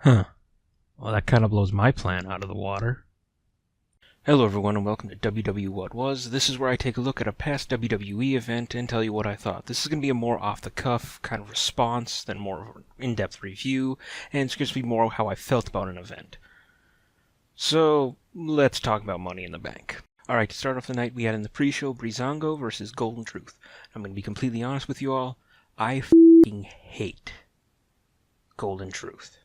Huh. Well, that kind of blows my plan out of the water. Hello everyone and welcome to WW What Was. This is where I take a look at a past WWE event and tell you what I thought. This is going to be a more off-the-cuff kind of response than more of an in-depth review, and it's going to be more how I felt about an event. So, let's talk about Money in the Bank. Alright, to start off the night, we had in the pre-show Breezango versus Golden Truth. I'm going to be completely honest with you all, I f***ing hate Golden Truth.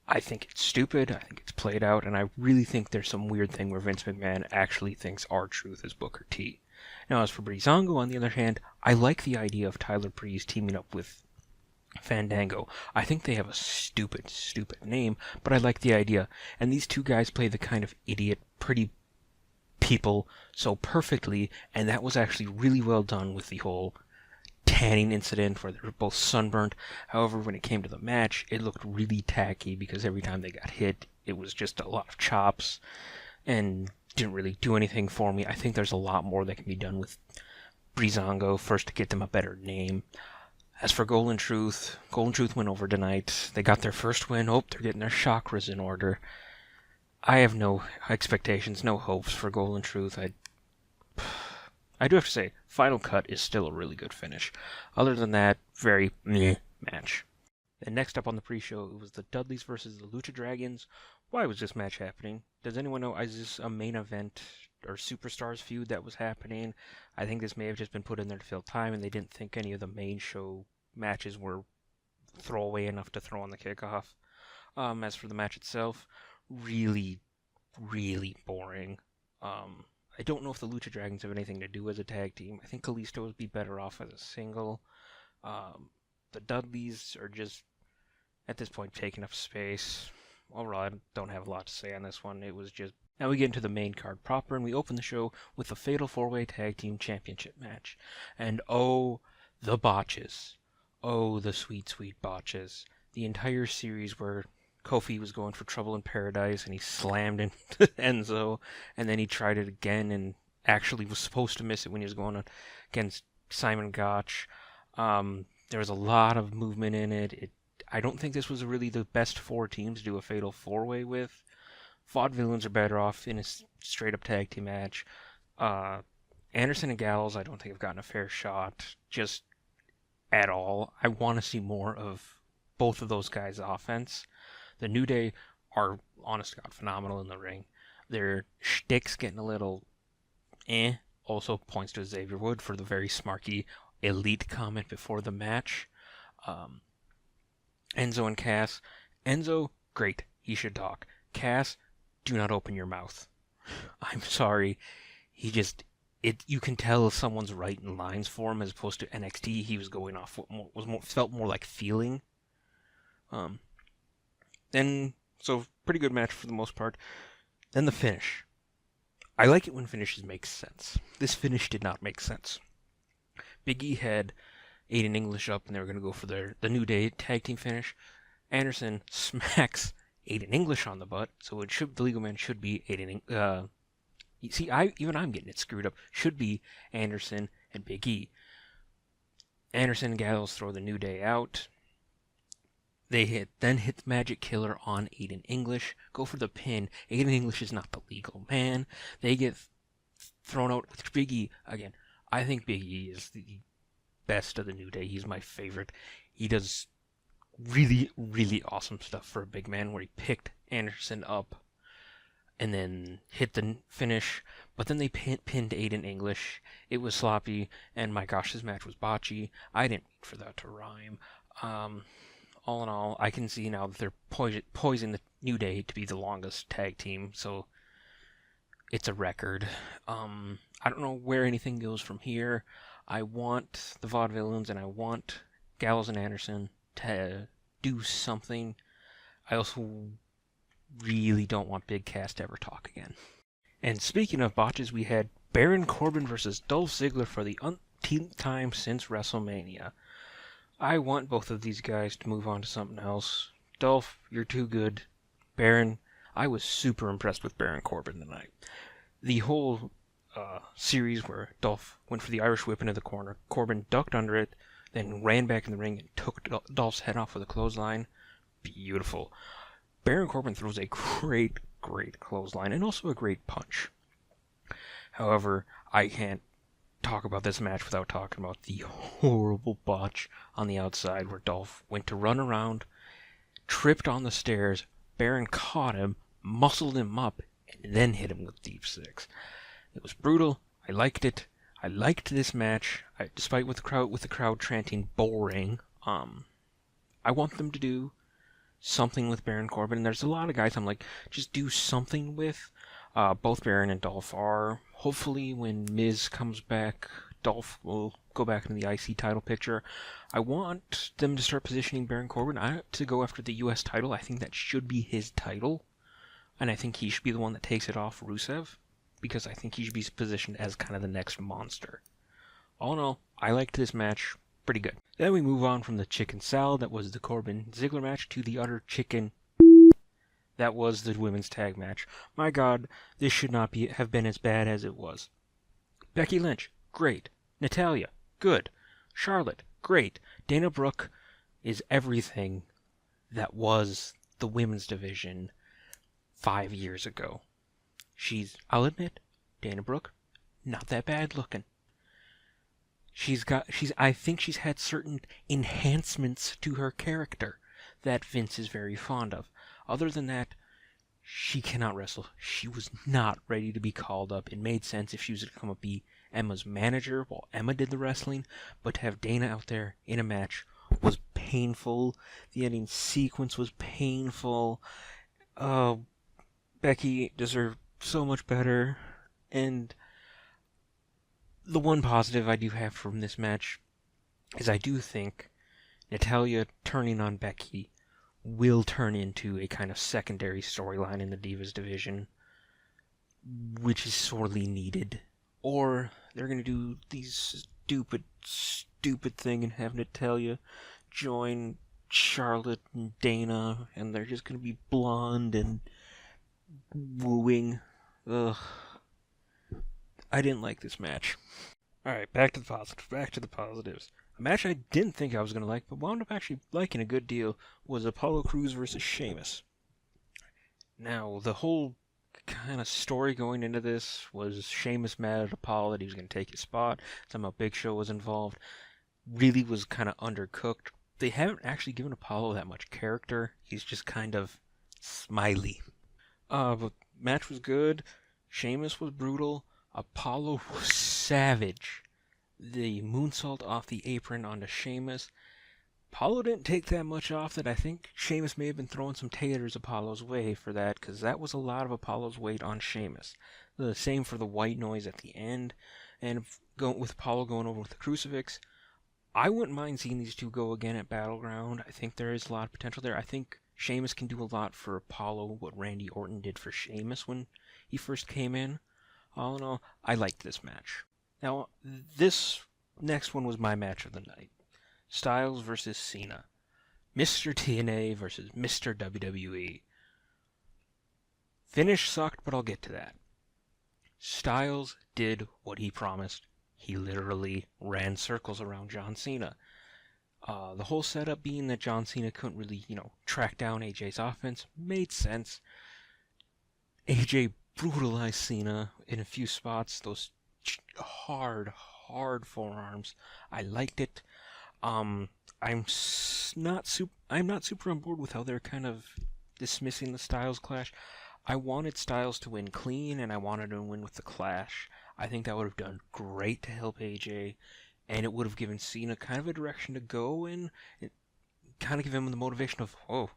I think it's stupid, I think it's played out, and I really think there's some weird thing where Vince McMahon actually thinks R-Truth is Booker T. Now, as for Breezango, on the other hand, I like the idea of Tyler Breeze teaming up with Fandango. I think they have a stupid name, but I like the idea. And these two guys play the kind of idiot, pretty people so perfectly, and that was actually really well done with the whole tanning incident where they were both sunburnt. However, when it came to the match, it looked really tacky because every time they got hit, it was just a lot of chops and didn't really do anything for me. I think there's a lot more that can be done with Breezango, first to get them a better name. As for Golden Truth went over tonight. They got their first win. Oh, they're getting their chakras in order. I have no expectations, no hopes for Golden Truth. I do have to say, Final Cut is still a really good finish. Other than that, very meh match. And next up on the pre-show, it was the Dudleys versus the Lucha Dragons. Why was this match happening? Does anyone know, is this a main event or Superstars feud that was happening? I think this may have just been put in there to fill time, and they didn't think any of the main show matches were throwaway enough to throw on the kickoff. As for the match itself, really boring. I don't know if the Lucha Dragons have anything to do as a tag team. I think Kalisto would be better off as a single. The Dudleys are just, at this point, taking up space. Overall, I don't have a lot to say on this one. It was just... Now we get into the main card proper, and we open the show with the Fatal 4-Way Tag Team Championship match. And oh, the botches. Oh, the sweet botches. The entire series where Kofi was going for Trouble in Paradise, and he slammed into Enzo, and then he tried it again, and actually was supposed to miss it when he was going on against Simon Gotch. There was a lot of movement in it. I don't think this was really the best four teams to do a Fatal 4-Way with. Vaudevillains are better off in a straight-up tag team match. Anderson and Gallows, I don't think have gotten a fair shot, just at all. I want to see more of both of those guys' offense. The New Day are, honest to God, phenomenal in the ring. Their shtick's getting a little Also points to Xavier Wood for the very smarky elite comment before the match. Enzo and Cass. Enzo, great. He should talk. Cass, do not open your mouth. I'm sorry. You can tell if someone's writing lines for him as opposed to NXT. He was going off what felt more like feeling. So pretty good match for the most part. Then the finish. I like it when finishes make sense. This finish did not make sense. Big E had Aiden English up, and they were going to go for the New Day tag team finish. Anderson smacks Aiden English on the butt, so the legal man should be Aiden. I'm getting it screwed up. Should be Anderson and Big E. Anderson and Gallows throw the New Day out. They then hit the Magic Killer on Aiden English. Go for the pin. Aiden English is not the legal man. They get thrown out with Big E again. I think Big E is the best of the New Day. He's my favorite. He does really awesome stuff for a big man, where he picked Anderson up and then hit the finish. But then they pinned Aiden English. It was sloppy, and my gosh, this match was botchy. I didn't mean for that to rhyme. All in all, I can see now that they're poising the New Day to be the longest tag team, so it's a record. I don't know where anything goes from here. I want the Vaudevillains and I want Gallows and Anderson to do something. I also really don't want Big Cass to ever talk again. And speaking of botches, we had Baron Corbin versus Dolph Ziggler for the umpteenth time since WrestleMania. I want both of these guys to move on to something else. Dolph, you're too good. Baron, I was super impressed with Baron Corbin tonight. The whole series where Dolph went for the Irish whip into the corner, Corbin ducked under it, then ran back in the ring and took Dolph's head off with a clothesline. beautiful. Baron Corbin throws a great clothesline and also a great punch. However, I can't talk about this match without talking about the horrible botch on the outside where Dolph went to run around, tripped on the stairs, Baron caught him, muscled him up, and then hit him with deep six. It was brutal. I liked it. I liked this match, despite with the crowd chanting boring. I want them to do something with Baron Corbin. And there's a lot of guys I'm like, just do something with. Both Baron and Dolph are. Hopefully, when Miz comes back, Dolph will go back into the IC title picture. I want them to start positioning Baron Corbin to go after the US title. I think that should be his title. And I think he should be the one that takes it off Rusev, because I think he should be positioned as kind of the next monster. All in all, I liked this match pretty good. Then we move on from the chicken salad that was the Corbin-Ziggler match to the utter chicken that was the women's tag match. My God, this should not have been as bad as it was. Becky Lynch, great. Natalya, good. Charlotte, great. Dana Brooke is everything that was the women's division 5 years ago. I'll admit, Dana Brooke, not that bad looking. I think she's had certain enhancements to her character that Vince is very fond of. Other than that, she cannot wrestle. She was not ready to be called up. It made sense if she was going to come up be Emma's manager while Emma did the wrestling, but to have Dana out there in a match was painful. The ending sequence was painful. Becky deserved so much better. And the one positive I do have from this match is I do think Natalya turning on Becky will turn into a kind of secondary storyline in the Divas division, which is sorely needed. Or they're going to do these stupid thing and have Natalya join Charlotte and Dana, and they're just going to be blonde and wooing. Ugh. I didn't like this match. Alright, back to the positives. A match I didn't think I was going to like, but wound up actually liking a good deal, was Apollo Crews versus Sheamus. Now, the whole kind of story going into this was Sheamus mad at Apollo that he was going to take his spot. Somehow Big Show was involved. Really was kind of undercooked. They haven't actually given Apollo that much character. He's just kind of smiley. But match was good. Sheamus was brutal. Apollo was savage. The moonsault off the apron onto Sheamus. Apollo didn't take that much off that. I think Sheamus may have been throwing some taters Apollo's way for that, because that was a lot of Apollo's weight on Sheamus. The same for the white noise at the end, and with Apollo going over with the crucifix. I wouldn't mind seeing these two go again at Battleground. I think there is a lot of potential there. I think Sheamus can do a lot for Apollo, what Randy Orton did for Sheamus when he first came in. All in all, I liked this match. Now, this next one was my match of the night. Styles versus Cena. Mr. TNA versus Mr. WWE. Finish sucked, but I'll get to that. Styles did what he promised. He literally ran circles around John Cena. The whole setup being that John Cena couldn't really, track down AJ's offense made sense. AJ brutalized Cena in a few spots. Those hard forearms. I liked it. I'm not super on board with how they're kind of dismissing the Styles clash. I wanted Styles to win clean, and I wanted him to win with the clash. I think that would have done great to help AJ, and it would have given Cena kind of a direction to go in, and kind of give him the motivation of, oh,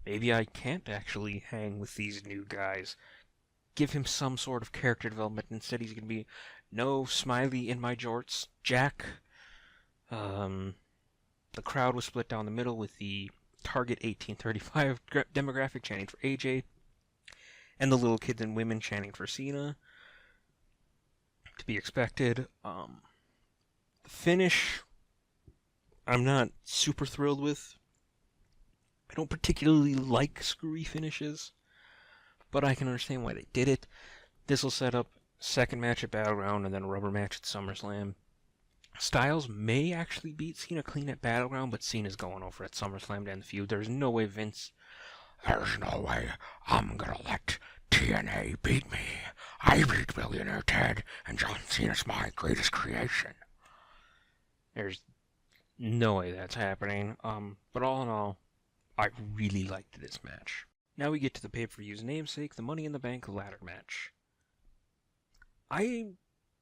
maybe I can't actually hang with these new guys. Give him some sort of character development. Instead, he's going to be, no, smiley in my jorts, Jack. The crowd was split down the middle with the target 1835 demographic chanting for AJ, and the little kids and women chanting for Cena. To be expected. The finish, I'm not super thrilled with. I don't particularly like screwy finishes, but I can understand why they did it. This will set up second match at Battleground and then a rubber match at SummerSlam. Styles may actually beat Cena clean at Battleground, but Cena's going over at SummerSlam to end the feud. There's no way Vince... There's no way I'm gonna let TNA beat me. I beat Billionaire Ted, and John Cena's my greatest creation. There's no way that's happening. But all in all, I really liked this match. Now we get to the pay-per-view's namesake, the Money in the Bank ladder match. I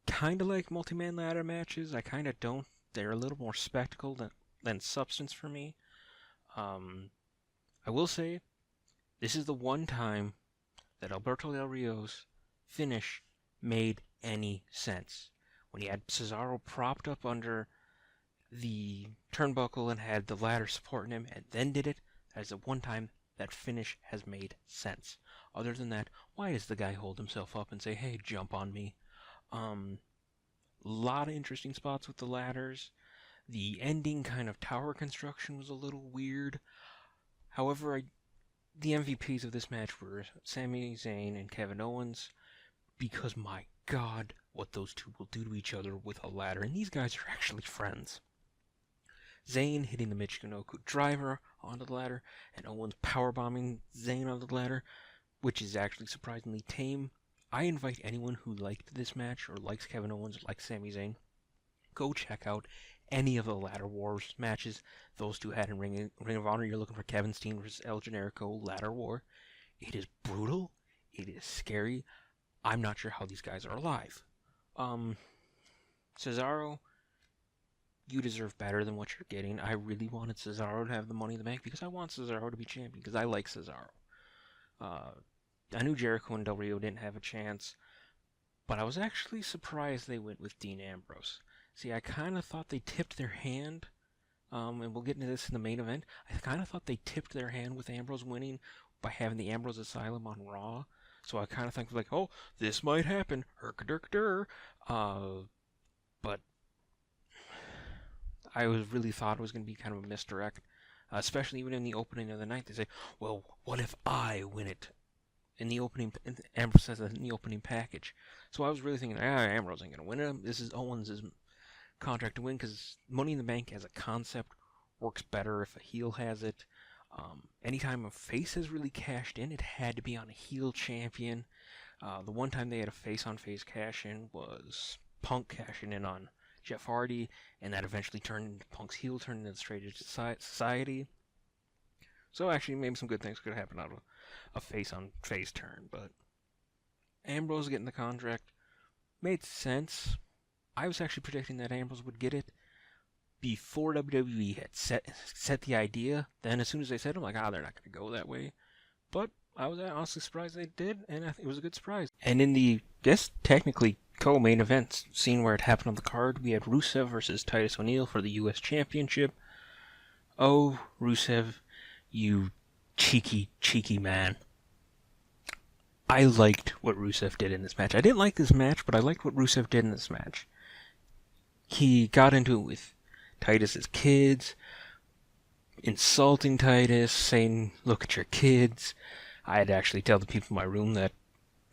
kind of like multi-man ladder matches. I kind of don't. They're a little more spectacle than substance for me. I will say, this is the one time that Alberto Del Rio's finish made any sense. When he had Cesaro propped up under the turnbuckle and had the ladder supporting him and then did it, that is the one time that finish has made sense. Other than that, why does the guy hold himself up and say, hey, jump on me? Lot of interesting spots with the ladders. The ending kind of tower construction was a little weird. However, the MVPs of this match were Sami Zayn and Kevin Owens, because my God, what those two will do to each other with a ladder. And these guys are actually friends. Zayn hitting the Michinoku driver onto the ladder, and Owens powerbombing Zayn onto the ladder, which is actually surprisingly tame. I invite anyone who liked this match, or likes Kevin Owens, or likes Sami Zayn, go check out any of the Ladder Wars matches those two had in Ring of Honor. You're looking for Kevin Steen versus El Generico Ladder War. It is brutal. It is scary. I'm not sure how these guys are alive. Cesaro, you deserve better than what you're getting. I really wanted Cesaro to have the Money in the Bank because I want Cesaro to be champion, because I like Cesaro. I knew Jericho and Del Rio didn't have a chance, but I was actually surprised they went with Dean Ambrose. See, I kind of thought they tipped their hand, and we'll get into this in the main event. I kind of thought they tipped their hand with Ambrose winning by having the Ambrose Asylum on Raw. So I kind of think, like, oh, this might happen. Herk-a-durk-dur. But I really thought it was going to be kind of a misdirect, especially even in the opening of the night. They say, well, what if I win it? In the opening, Ambrose says that in the opening package. So I was really thinking, Ambrose ain't going to win it. This is Owens' contract to win, because Money in the Bank as a concept works better if a heel has it. Anytime a face has really cashed in, it had to be on a heel champion. The one time they had a face-on-face cash-in was Punk cashing in on Jeff Hardy, and that eventually turned into Punk's heel turn into the Straight Edge Society. So actually, maybe some good things could happen out of a face-on-face turn, but Ambrose getting the contract made sense. I was actually predicting that Ambrose would get it before WWE had set the idea. Then as soon as they said it, I'm like, they're not going to go that way. But I was honestly surprised they did, and I think it was a good surprise. And in the, technically co-main event scene where it happened on the card, we had Rusev versus Titus O'Neil for the U.S. Championship. Oh, Rusev, you cheeky man. I liked what Rusev did in this match. I didn't like this match, but I liked what Rusev did in this match. He got into it with Titus's kids, insulting Titus, saying, look at your kids. I had to actually tell the people in my room that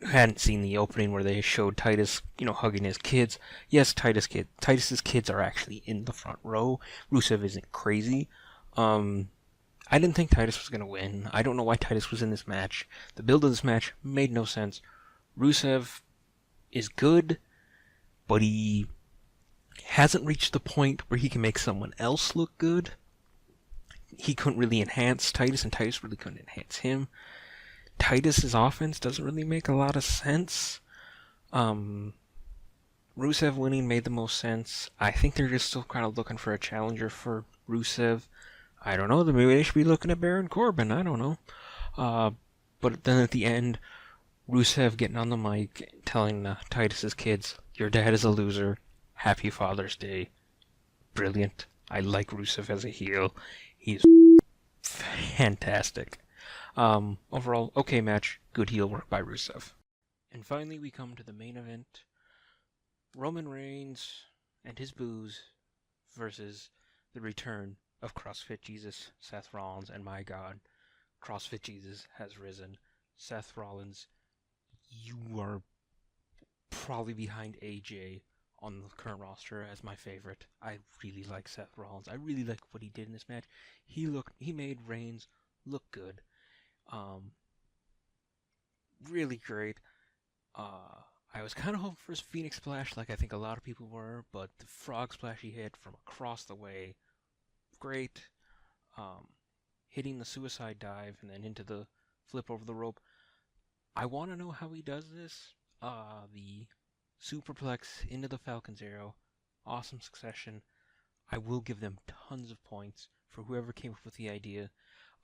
hadn't seen the opening where they showed Titus, hugging his kids. Yes, Titus's kids are actually in the front row. Rusev isn't crazy. I didn't think Titus was going to win. I don't know why Titus was in this match. The build of this match made no sense. Rusev is good, but he hasn't reached the point where he can make someone else look good. He couldn't really enhance Titus, and Titus really couldn't enhance him. Titus's offense doesn't really make a lot of sense. Rusev winning made the most sense. I think they're just still kind of looking for a challenger for Rusev. I don't know, maybe they should be looking at Baron Corbin, I don't know. But then at the end, Rusev getting on the mic, telling Titus's kids, your dad is a loser, happy Father's Day. Brilliant. I like Rusev as a heel. He's fantastic. Overall, okay match, good heel work by Rusev. And finally we come to the main event. Roman Reigns and his booze versus the return of CrossFit Jesus, Seth Rollins, and my God, CrossFit Jesus has risen. Seth Rollins, you are probably behind AJ on the current roster as my favorite. I really like Seth Rollins. I really like what he did in this match. He made Reigns look good. Really great. I was kind of hoping for his Phoenix Splash, like I think a lot of people were, but the Frog Splash he hit from across the way, great. Hitting the Suicide Dive and then into the flip over the rope. I want to know how he does this. The Superplex into the Falcon's Arrow, awesome succession. I will give them tons of points for whoever came up with the idea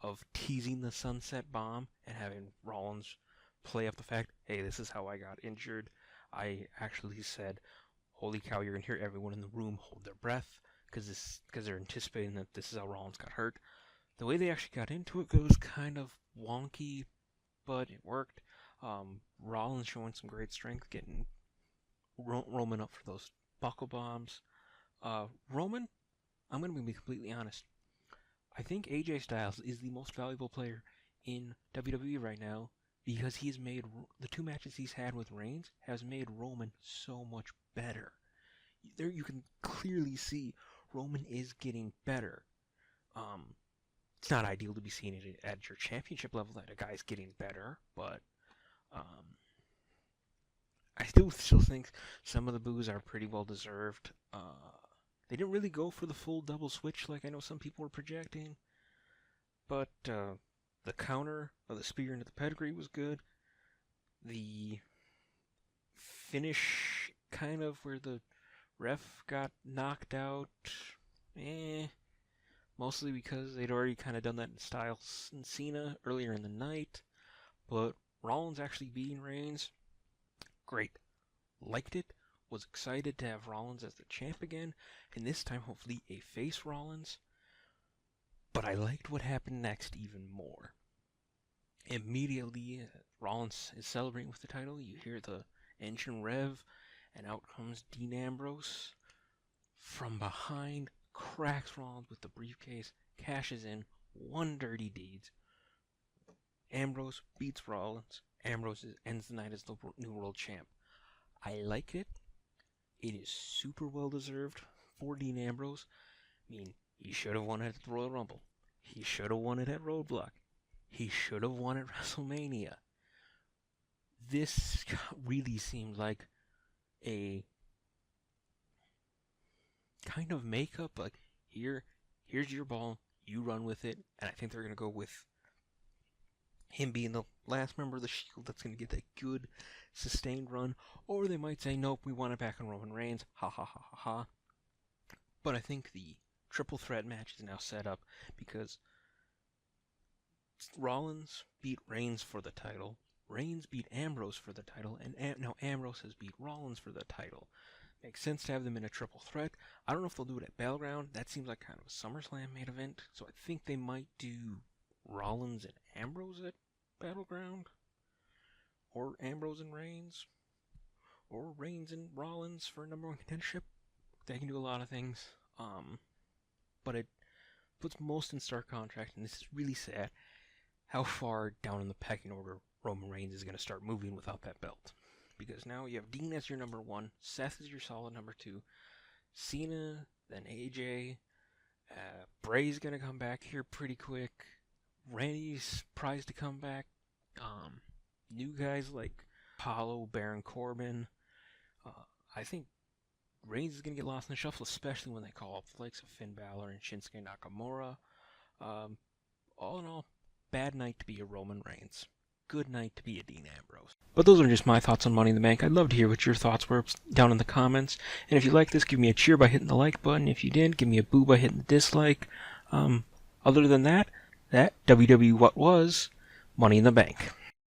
of teasing the Sunset Bomb and having Rollins play up the fact, hey, this is how I got injured. I actually said, holy cow, you're going to hear everyone in the room hold their breath because they're anticipating that this is how Rollins got hurt. The way they actually got into it was kind of wonky, but it worked. Rollins showing some great strength, getting Roman up for those buckle bombs. Roman, I'm going to be completely honest. I think AJ Styles is the most valuable player in WWE right now because he's made the 2 matches he's had with Reigns has made Roman so much better. There you can clearly see Roman is getting better. It's not ideal to be seen at your championship level that a guy's getting better, but I still think some of the boos are pretty well deserved. They didn't really go for the full double switch like I know some people were projecting, but the counter of the spear into the pedigree was good. The finish, kind of where the ref got knocked out, mostly because they'd already kind of done that in Styles and Cena earlier in the night. But Rollins actually beating Reigns, great. Liked it. Was excited to have Rollins as the champ again, and this time hopefully a face Rollins. But I liked what happened next even more. Immediately, Rollins is celebrating with the title. You hear the engine rev, and out comes Dean Ambrose from behind, cracks Rollins with the briefcase, cashes in 1 dirty deeds. Ambrose beats Rollins. Ambrose ends the night as the new world champ. I like it. It is super well deserved for Dean Ambrose. I mean, he should have won it at the Royal Rumble. He should have won it at Roadblock. He should have won at WrestleMania. This really seemed like a kind of makeup, like, here's your ball, you run with it, and I think they're going to go with him being the last member of the Shield that's going to get that good, sustained run, or they might say, nope, we want it back on Roman Reigns, ha ha ha ha ha. But I think the triple threat match is now set up because Rollins beat Reigns for the title, Reigns beat Ambrose for the title, and now Ambrose has beat Rollins for the title. Makes sense to have them in a triple threat. I don't know if they'll do it at Battleground. That seems like kind of a SummerSlam main event, so I think they might do Rollins and Ambrose at Battleground, or Ambrose and Reigns, or Reigns and Rollins for number 1 contendership. They can do a lot of things, but it puts most in stark contrast, and this is really sad, how far down in the pecking order Roman Reigns is going to start moving without that belt. Because now you have Dean as your number 1, Seth is your solid number 2, Cena, then AJ, Bray's going to come back here pretty quick, Randy's prized to come back. New guys like Apollo, Baron Corbin. I think Reigns is going to get lost in the shuffle, especially when they call up the likes of Finn Balor and Shinsuke Nakamura. All in all, bad night to be a Roman Reigns. Good night to be a Dean Ambrose. But those are just my thoughts on Money in the Bank. I'd love to hear what your thoughts were down in the comments. And if you like this, give me a cheer by hitting the like button. If you didn't, give me a boo by hitting the dislike. Other than that, WWWhatwas-Money in the Bank.